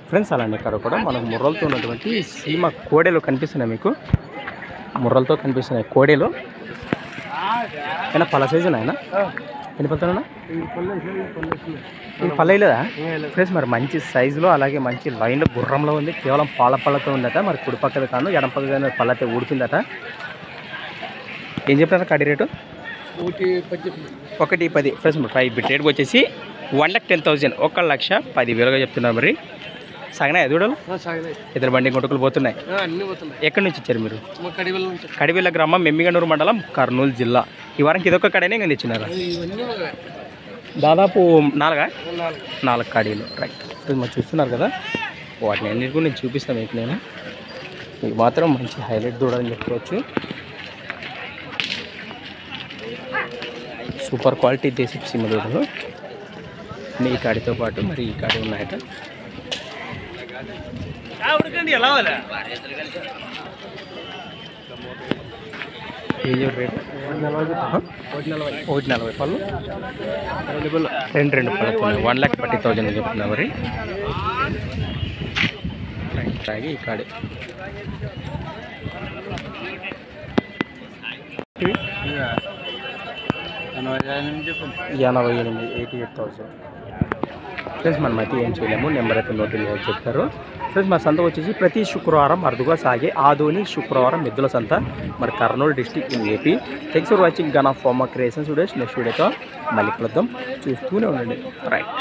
Friends అలానే ఇక్కడ కూడా మనకు ముర్రలతో ఉన్నటువంటి సీమ కోడెలు కనిపిస్తున్నాయి. మీకు ముర్రలతో కనిపిస్తున్నాయి కోడెలు. అయినా పళ్ళ సైజు ఆయన ఎన్ని పలుతున్నా ఇది పల్లెలేదా ఫ్రెండ్స్? మరి మంచి సైజులో అలాగే మంచి లైన్లో గుర్రంలో ఉంది. కేవలం పళ్ళతో ఉందట. మరి కుడి పక్కన కాను ఎడం పక్కన పళ్ళతే ఊడుతుందట. ఏం చెప్పారు కడి రేటు? 110 ఫ్రెండ్స్. మరి 5 బిట్ రేట్కి వచ్చేసి 1,10,000 1,10,000 చెప్తున్నారు. మరి సాగినాయి దూడలు? ఇద్దరు బండి కొట్టుకులు పోతున్నాయి. ఎక్కడి నుంచి వచ్చారు మీరు? కడివెల్ల గ్రామం, మెమ్మిగనూరు మండలం, కర్నూలు జిల్లా. ఈ వారానికి ఇదొక కడనే ఇంకా తెచ్చినారా? దాదాపు 4 కడీలు. రైట్. మరి చూస్తున్నారు కదా, వాటిని అన్నిటి కూడా నేను చూపిస్తాను మీకు. నేను ఇది మాత్రం మంచి హైలైట్ దూడని చెప్పుకోవచ్చు. సూపర్ క్వాలిటీ దేశీ సీమ దూడలు. ఈ కాడితో పాటు మరి ఈ కాడి ఉన్నాయట. ఏం రేటు? 1,40 పళ్ళు. 2 పళ్ళు 1,40,000 చెప్తున్నా. మరి తాగి ఈ కాడి 88,000 ఫ్రెండ్స్. మనమైతే ఏం చేయలేము, నెంబర్ అయితే నోట్ చెప్తారు ఫ్రెండ్స్. మా సంత వచ్చేసి ప్రతి శుక్రవారం అరుదుగా సాగే ఆదోని శుక్రవారం ఎద్దుల సంత, మరి Kurnool district in AP. Thanks for watching gun of pharma creations videos. Next వీడియోతో మళ్ళీ కలుద్దాం. చూస్తూనే ఉండండి. రైట్.